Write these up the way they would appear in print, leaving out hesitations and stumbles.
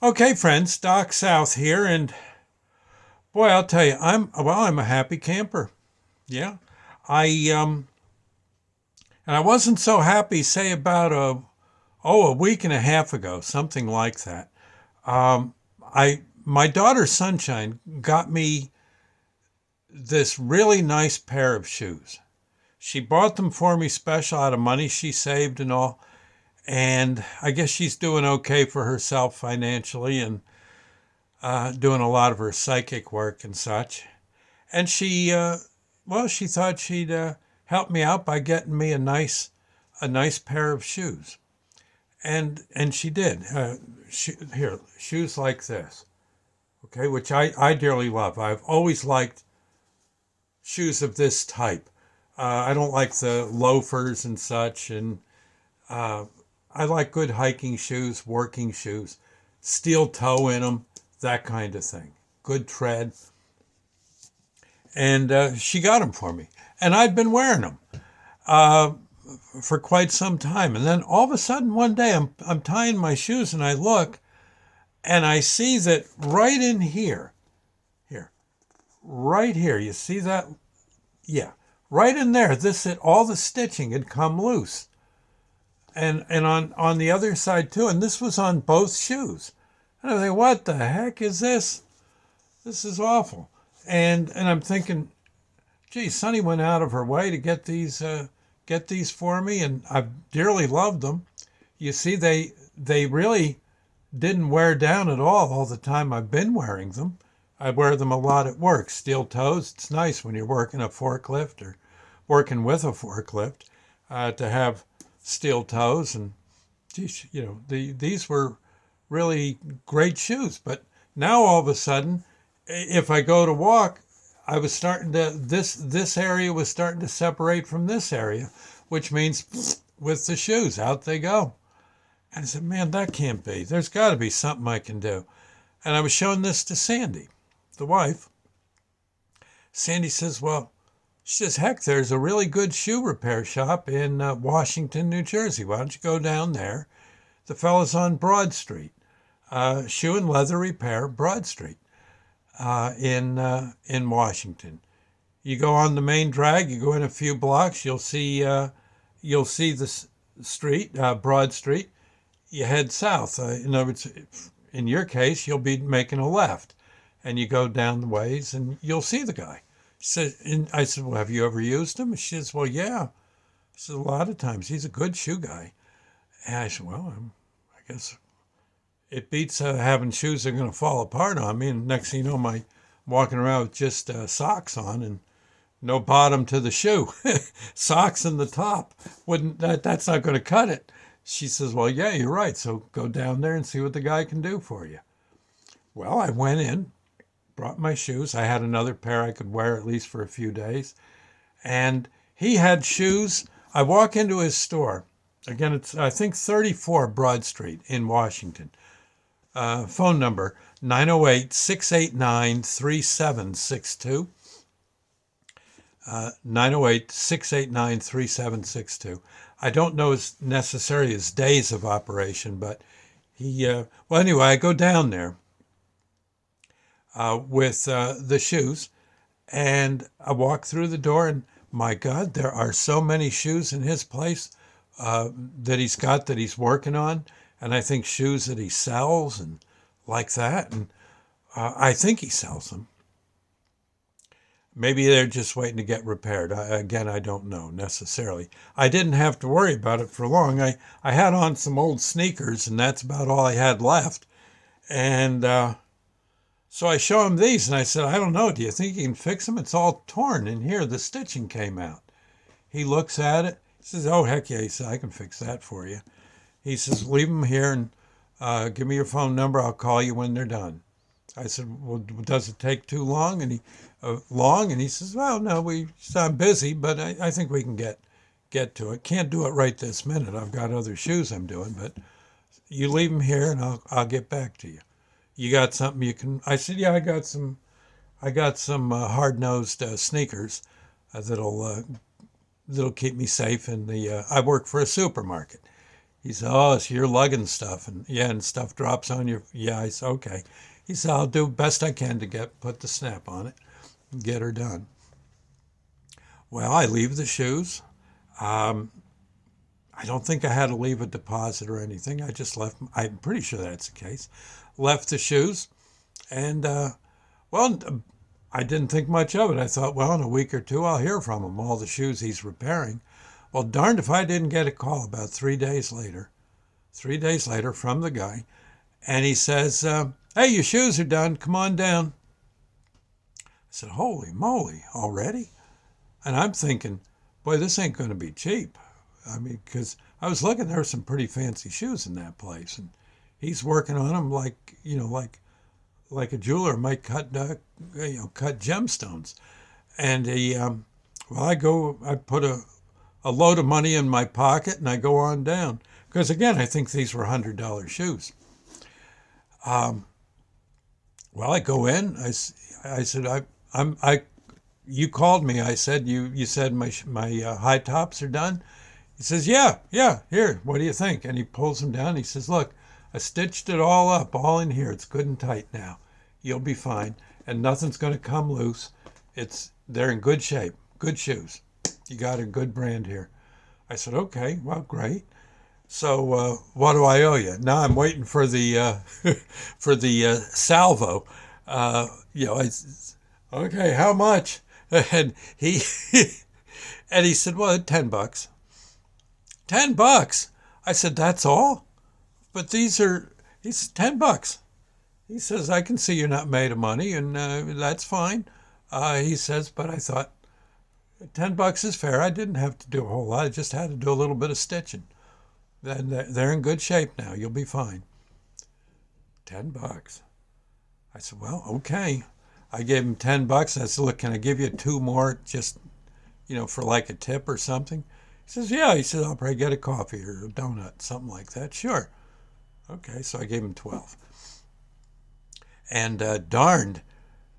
Okay, friends, Doc South here, and boy, I'll tell you, I'm a happy camper. Yeah, I and I wasn't so happy, say about a week and a half ago, something like that. I my daughter Sunshine got me this really nice pair of shoes. She bought them for me special out of money she saved and all, and I guess she's doing okay for herself financially and doing a lot of her psychic work and such. And she thought she'd help me out by getting me a nice pair of shoes, and she did. Shoes like this, okay, which I dearly love. I've always liked shoes of this type. I don't like the loafers and such, and uh, I like good hiking shoes, working shoes, steel toe in them, that kind of thing. Good tread, and she got them for me, and I'd been wearing them uh, for quite some time. And then all of a sudden, one day, I'm tying my shoes, and I look, and I see that right in here, right here. You see that? Yeah, right in there. All the stitching had come loose, and on the other side too. And this was on both shoes. And I think, what the heck is this? This is awful. And I'm thinking, gee, Sonny went out of her way to get these for me, and I've dearly loved them. You see, they really didn't wear down at all the time I've been wearing them. I wear them a lot at work. Steel toes. It's nice when you're working a forklift or working with a forklift to have steel toes. And geez, these were really great shoes. But now all of a sudden, if I go to walk, I was starting to this area was starting to separate from this area, which means with the shoes out they go. And I said, man, that can't be. There's got to be something I can do. And I was showing this to Sandy, the wife. Sandy says, well, she says, heck, there's a really good shoe repair shop in Washington, New Jersey. Why don't you go down there? The fellow's on Broad Street, shoe and leather repair, Broad Street, in Washington. You go on the main drag. You go in a few blocks. You'll see the street, Broad Street. You head south. In other words, in your case, you'll be making a left, and you go down the ways, and you'll see the guy. I said, well, have you ever used him? She says, well, yeah. She said, a lot of times. He's a good shoe guy. And I said, well, I guess it beats having shoes that are going to fall apart on me. And next thing you know, I'm walking around with just socks on and no bottom to the shoe. Socks in the top. That's not going to cut it. She says, well, yeah, you're right. So go down there and see what the guy can do for you. Well, I went in, brought my shoes. I had another pair I could wear at least for a few days. And he had shoes. I walk into his store. Again, it's, I think, 34 Broad Street in Washington. Phone number 908-689-3762. 908-689-3762. I don't know necessarily his days of operation, but well, anyway, I go down there with the shoes, and I walk through the door, and my God, there are so many shoes in his place that he's got that he's working on, and I think shoes that he sells and like that, and I think he sells them. Maybe they're just waiting to get repaired. Again, I don't know necessarily. I didn't have to worry about it for long. I had on some old sneakers, and that's about all I had left. And so I show him these, and I said, I don't know. Do you think you can fix them? It's all torn in here. The stitching came out. He looks at it. He says, oh, heck yeah. He said, I can fix that for you. He says, leave them here and give me your phone number. I'll call you when they're done. I said, well, does it take too long? And he says, well, no, I'm busy, but I think we can get to it. Can't do it right this minute. I've got other shoes I'm doing, but you leave them here and I'll get back to you. You got something you can? I said, yeah, I got some hard-nosed sneakers that'll keep me safe. I work for a supermarket, He said, oh, so you're lugging stuff. And yeah, and stuff drops on you. Yeah, I said, okay. He said, I'll do best I can to put the snap on it and get her done. Well, I leave the shoes. Um, I don't think I had to leave a deposit or anything. I just left. I'm pretty sure that's the case. Left the shoes, and well, I didn't think much of it. I thought, well, in a week or two, I'll hear from him. All the shoes he's repairing. Well, darned if I didn't get a call about 3 days later. 3 days later from the guy, and he says, "Hey, your shoes are done. Come on down." I said, "Holy moly, already?" And I'm thinking, boy, this ain't going to be cheap. I mean, because I was looking, there were some pretty fancy shoes in that place, and he's working on them like like a jeweler might cut gemstones. And well, I put a load of money in my pocket, and I go on down because again, I think these were $100 shoes. Um, well, I go in. I said, I you called me. I said you said my high tops are done. He says, yeah. Here, what do you think? And he pulls them down. He says, look, I stitched it all up, all in here. It's good and tight now. You'll be fine, and nothing's going to come loose. They're in good shape, good shoes. You got a good brand here. I said, okay, well, great. So what do I owe you? Now I'm waiting for the for the salvo. Okay, how much? And he and he said, well, $10. $10. I said, that's all? But he said, $10. He says, I can see you're not made of money, and that's fine. He says, but I thought $10 is fair. I didn't have to do a whole lot. I just had to do a little bit of stitching. And they're in good shape now. You'll be fine. $10. I said, well, okay. I gave him $10. I said, look, can I give you two more just, for like a tip or something? He says, yeah. He said, I'll probably get a coffee or a donut, something like that. Sure. Okay, so I gave him 12. And darned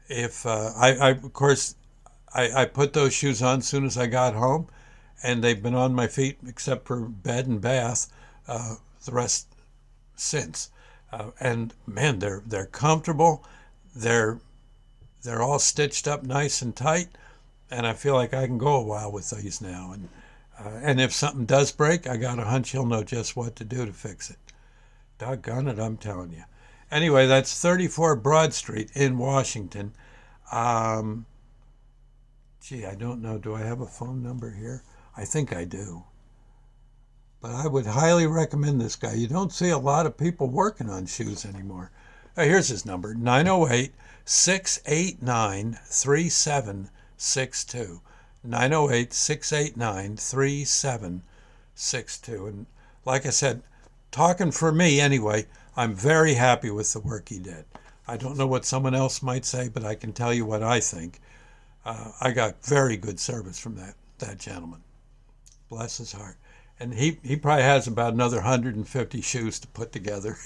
if of course, I put those shoes on as soon as I got home, and they've been on my feet except for bed and bath, the rest since. And man, they're comfortable. They're all stitched up nice and tight, and I feel like I can go a while with these now. And if something does break, I got a hunch he'll know just what to do to fix it. Doggone it, I'm telling you. Anyway, that's 34 Broad Street in Washington. I don't know. Do I have a phone number here? I think I do. But I would highly recommend this guy. You don't see a lot of people working on shoes anymore. Here's his number, 908-689-3762. 908-689-3762. And like I said, talking for me anyway, I'm very happy with the work he did. I don't know what someone else might say, but I can tell you what I think. I got very good service from that gentleman. Bless his heart. And he probably has about another 150 shoes to put together.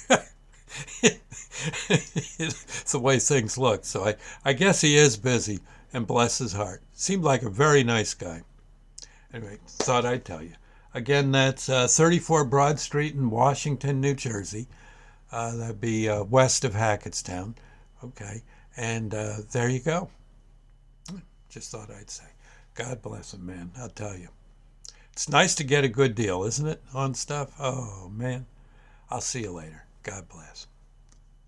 It's the way things look. So I guess he is busy, and bless his heart. Seemed like a very nice guy. Anyway, thought I'd tell you. Again, that's 34 Broad Street in Washington, New Jersey. That'd be west of Hackettstown. Okay, and there you go. Just thought I'd say. God bless him, man. I'll tell you. It's nice to get a good deal, isn't it, on stuff? Oh, man. I'll see you later. God bless.